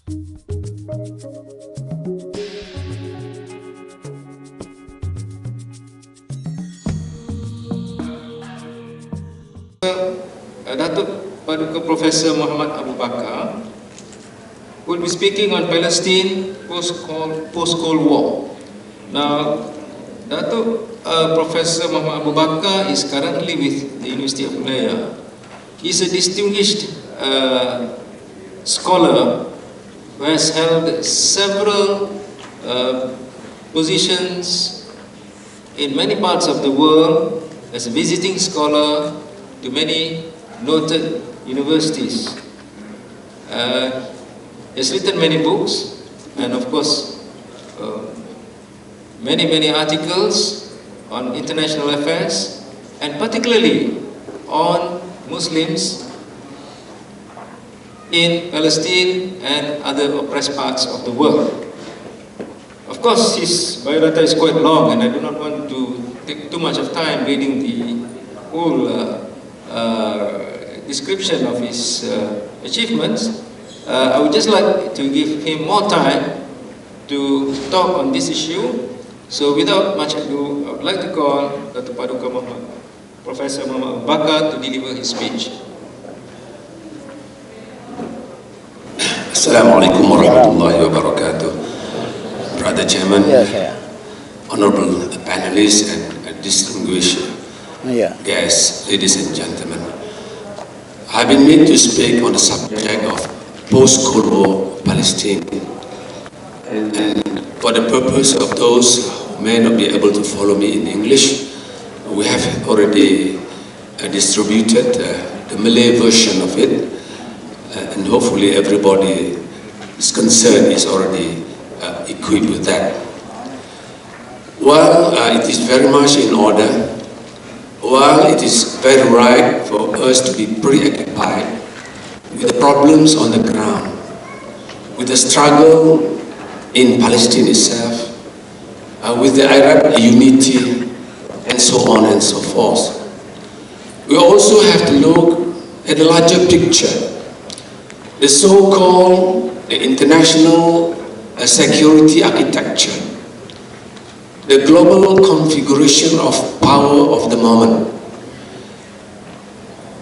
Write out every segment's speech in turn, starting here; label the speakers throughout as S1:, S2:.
S1: Datuk Paduka Professor Muhammad Abu Bakar will be speaking on Palestine post-Cold War. Now, Datuk Professor Muhammad Abu Bakar is currently with the University of Malaya. He's a distinguished scholar who has held several positions in many parts of the world as a visiting scholar to many noted universities. He has written many books and of course many articles on international affairs and particularly on Muslims in Palestine and other oppressed parts of the world. Of course, his biodata is quite long and I do not want to take too much of time reading the whole description of his achievements. I would just like to give him more time to talk on this issue. So without much ado, I would like to call Dr. Paduka Professor Muhammad Bakar to deliver his speech.
S2: Assalamualaikum warahmatullahi wabarakatuh. Brother Chairman, honorable panelists and distinguished guests, ladies and gentlemen. I've been made to speak on the subject of post-Cold War Palestine. And for the purpose of those who may not be able to follow me in English, we have already distributed the Malay version of it, and hopefully everybody is concerned is already equipped with that. While it is very much in order, while it is very right for us to be preoccupied with the problems on the ground, with the struggle in Palestine itself, with the Arab unity, and so on and so forth. We also have to look at the larger picture, the so-called international security architecture, the global configuration of power of the moment,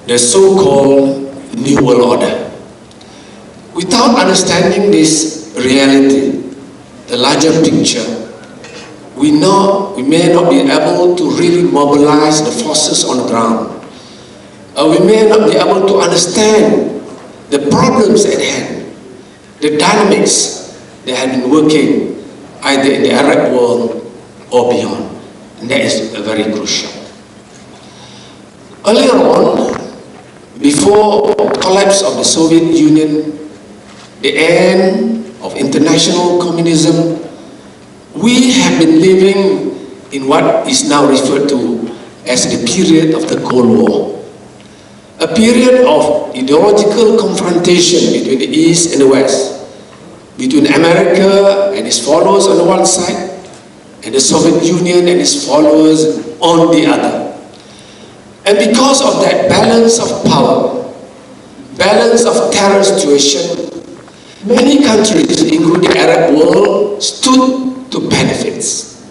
S2: the so-called New World Order. Without understanding this reality, the larger picture, we may not be able to really mobilize the forces on the ground. We may not be able to understand the problems at hand, the dynamics that have been working either in the Arab world or beyond. And that is very crucial. Earlier on, before the collapse of the Soviet Union, the end of international communism, we have been living in what is now referred to as the period of the Cold War. A period of ideological confrontation between the East and the West, between America and its followers on the one side, and the Soviet Union and its followers on the other. And because of that balance of power, balance of terror situation, many countries, including the Arab world, stood to benefits.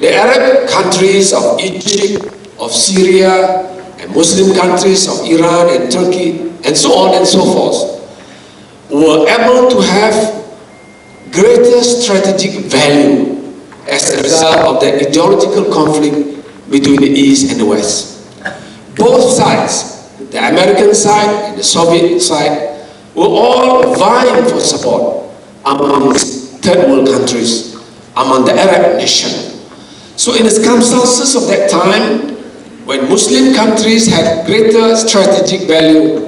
S2: The Arab countries of Egypt, of Syria, and Muslim countries of Iran and Turkey, and so on and so forth, were able to have greater strategic value as a result of the ideological conflict between the East and the West. Both sides, the American side and the Soviet side, were all vying for support among third world countries, among the Arab nation. So in the circumstances of that time, when Muslim countries had greater strategic value,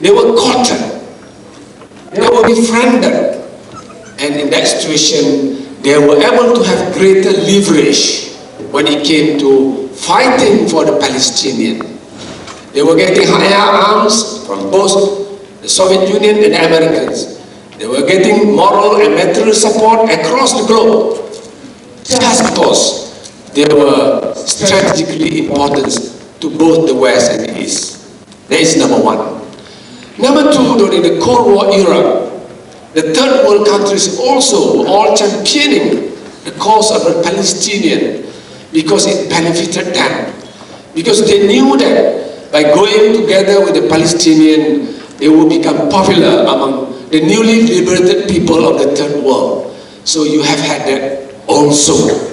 S2: they were courted, they were befriended, and in that situation, they were able to have greater leverage when it came to fighting for the Palestinian. They were getting higher arms from both the Soviet Union and the Americans. They were getting moral and material support across the globe, just because they were strategically important to both the West and the East. That is number one. Number two, during the Cold War era, the third world countries also were all championing the cause of the Palestinian because it benefited them. Because they knew that by going together with the Palestinian, they would become popular among the newly liberated people of the third world. So you have had that also.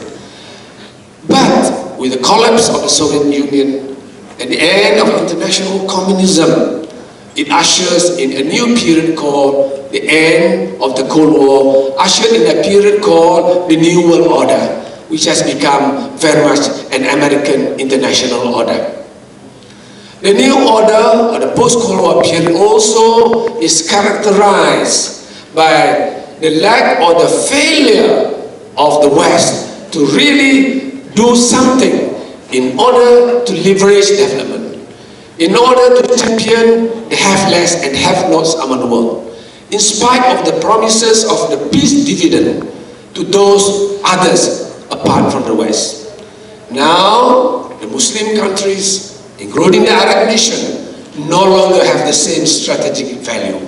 S2: But with the collapse of the Soviet Union and the end of international communism, it ushers in a new period called the end of the Cold War, ushered in a period called the New World Order, which has become very much an American international order. The new order, or the post-Cold War period, also is characterized by the lack or the failure of the West to really do something in order to leverage development, in order to champion the have-less and have-nots among the world, in spite of the promises of the peace dividend to those others apart from the West. Now, the Muslim countries, including the Arab nation, no longer have the same strategic value.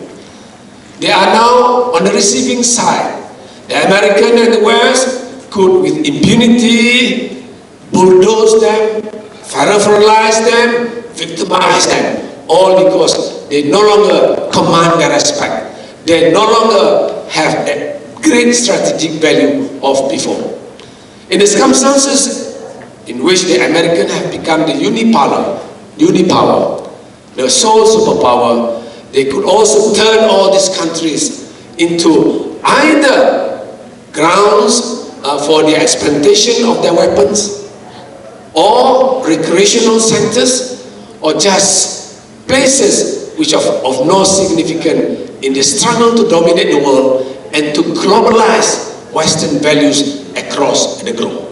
S2: They are now on the receiving side. The American and the West could, with impunity, bulldoze them, fertilize them, victimize them, all because they no longer command their respect. They no longer have a great strategic value of before. In the circumstances in which the Americans have become the unipower, the sole superpower, they could also turn all these countries into either grounds for the exploitation of their weapons, or recreational centers, or just places which are of no significance in the struggle to dominate the world and to globalize Western values across the globe.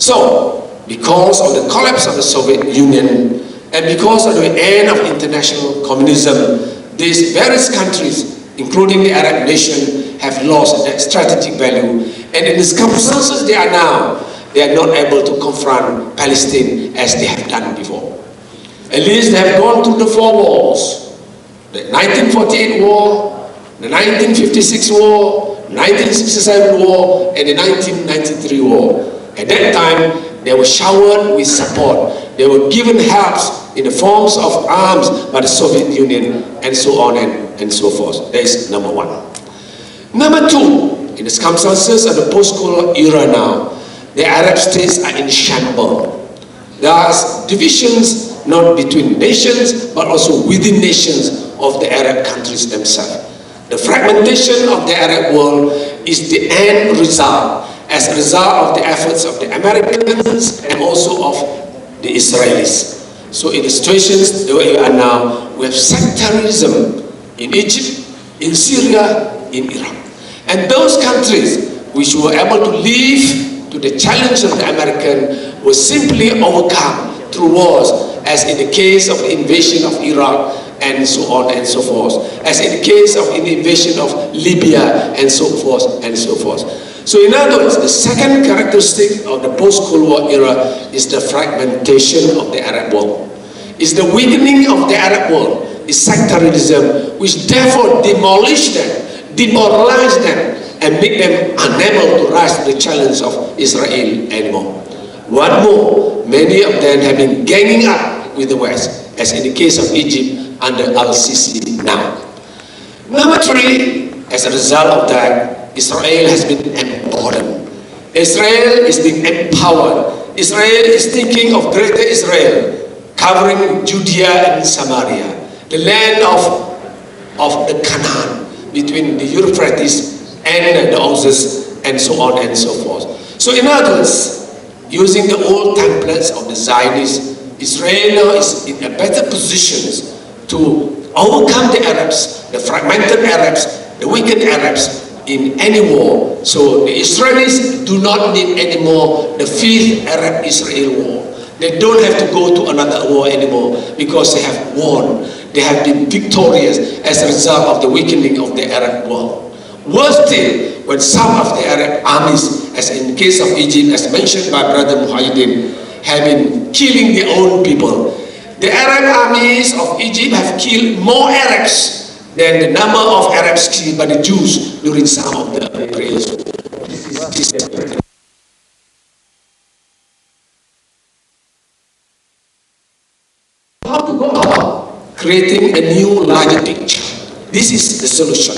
S2: So, because of the collapse of the Soviet Union and because of the end of international communism, these various countries, including the Arab nation, have lost their strategic value, and in the circumstances they are now, they are not able to confront Palestine as they have done before. At least they have gone through the four wars: the 1948 war, the 1956 war, 1967 war, and the 1993 war. At that time, they were showered with support. They were given helps in the forms of arms by the Soviet Union, and so on and so forth. That is number one. Number two, in the circumstances of the post-Cold War era now, the Arab states are in shambles. There are divisions not between nations, but also within nations of the Arab countries themselves. The fragmentation of the Arab world is the end result, as a result of the efforts of the Americans and also of the Israelis. So in the situations where we are now, we have sectarianism in Egypt, in Syria, in Iraq. And those countries which were able to live to the challenge of the American were simply overcome through wars, as in the case of the invasion of Iraq and so on and so forth, as in the case of the invasion of Libya and so forth and so forth. So in other words, the second characteristic of the post-Cold War era is the fragmentation of the Arab world. It's the weakening of the Arab world. It's sectarianism, which therefore demolish them, demoralize them, and make them unable to rise to the challenge of Israel anymore. What more, many of them have been ganging up with the West, as in the case of Egypt under Al-Sisi now. Number three, as a result of that, Israel has been emboldened. Israel is being empowered. Israel is thinking of greater Israel, covering Judea and Samaria, the land of the Canaan, between the Euphrates and the Oasis, and so on and so forth. So in other words, using the old templates of the Zionists, Israel is in a better position to overcome the Arabs, the fragmented Arabs, the wicked Arabs in any war. So the Israelis do not need anymore the fifth Arab-Israel war. They don't have to go to another war anymore because they have won. They have been victorious as a result of the weakening of the Arab world. Worse still, when some of the Arab armies, as in the case of Egypt, as mentioned by Brother Mohd, have been killing their own people. The Arab armies of Egypt have killed more Arabs than the number of Arabs killed by the Jews during some of the previous wars. How to go about creating a new larger picture? This is the solution.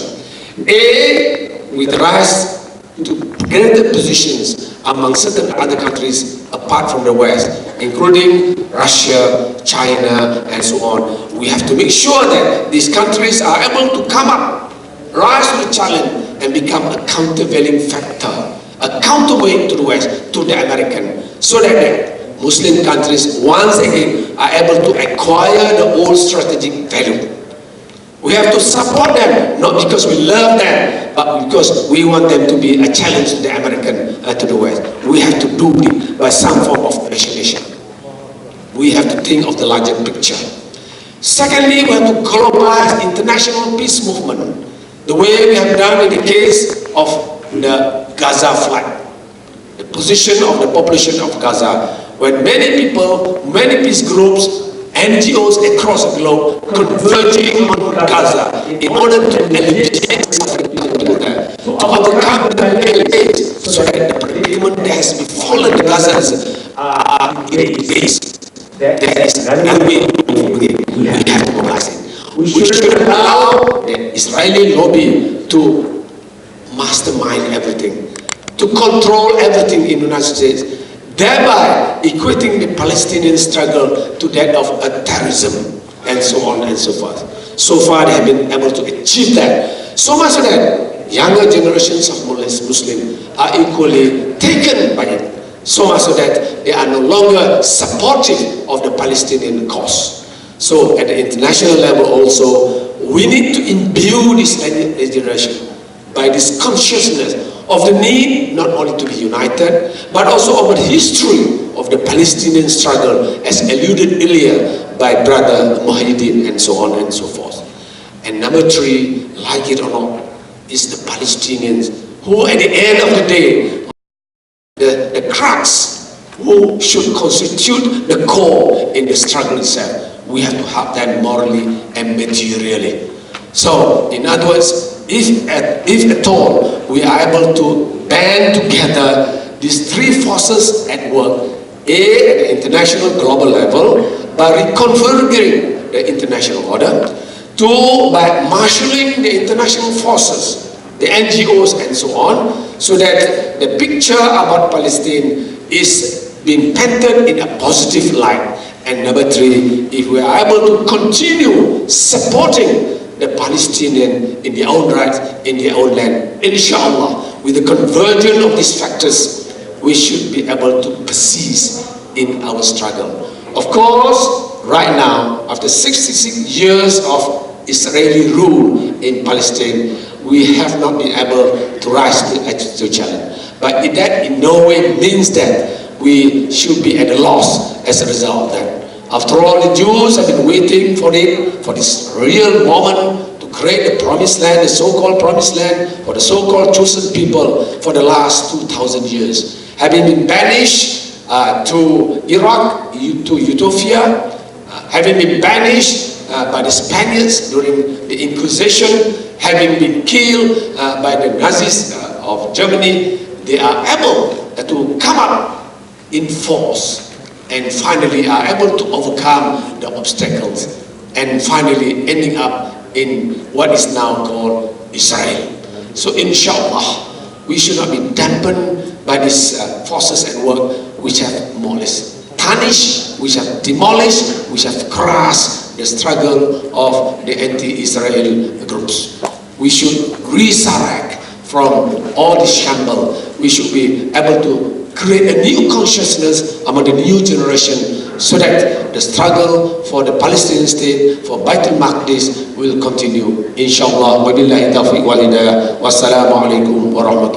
S2: A, with rise to greater positions among certain other countries apart from the West, including Russia, China, and so on. We have to make sure that these countries are able to come up, rise to the challenge, and become a countervailing factor, a counterweight to the West, to the American, so that Muslim countries once again are able to acquire the old strategic value. We have to support them, not because we love them, but because we want them to be a challenge to the American, to the West. We have to do it by some form of imagination. We have to think of the larger picture. Secondly, we have to globalize international peace movement, the way we have done in the case of the Gaza flood. The position of the population of Gaza, when many people, many peace groups, NGOs across the globe converging on Gaza in order to alleviate suffering people there, to overcome the aids, so that the predicament that has befallen the Gazans are erased. There is no way we have to mobilize it. We should allow the Israeli lobby to mastermind everything, to control everything in the United States, thereby equating the Palestinian struggle to that of a terrorism, and so on and so forth. So far they have been able to achieve that, so much so that younger generations of Muslims are equally taken by it, so much so that they are no longer supportive of the Palestinian cause. So at the international level also, we need to imbue this generation by this consciousness of the need not only to be united, but also of the history of the Palestinian struggle, as alluded earlier by Brother Mohd and so on and so forth. And number three, like it or not, is the Palestinians, who at the end of the day, the crux, who should constitute the core in the struggle itself. We have to help them morally and materially. So, in other words, if at all we are able to band together these three forces at work, A, at the international global level, by reconfiguring the international order, two, by marshalling the international forces, the NGOs and so on, so that the picture about Palestine is being painted in a positive light. And number three, if we are able to continue supporting the Palestinian in their own rights, in their own land, inshallah, with the convergence of these factors, we should be able to persist in our struggle. Of course, right now, after 66 years of Israeli rule in Palestine, we have not been able to rise to the challenge. But that in no way means that we should be at a loss as a result of that. After all, the Jews have been waiting for it, for this real moment to create the promised land, the so-called promised land, for the so-called chosen people for the last 2,000 years. Having been banished to Iraq, to Ethiopia, having been banished by the Spaniards during the Inquisition, having been killed by the Nazis of Germany, they are able to come up in force and finally are able to overcome the obstacles and finally ending up in what is now called Israel. So inshallah, we should not be dampened by these forces at work which have more or less tarnished, which have demolished, which have crushed the struggle of the anti-Israel groups. We should resurrect from all this shamble. We should be able to create a new consciousness among the new generation so that the struggle for the Palestinian state, for Baitul Maqdis will continue. Inshallah. Wabillahi taufiq wal hidayah. Wassalamu alaikum warahmatullahi wabarakatuh.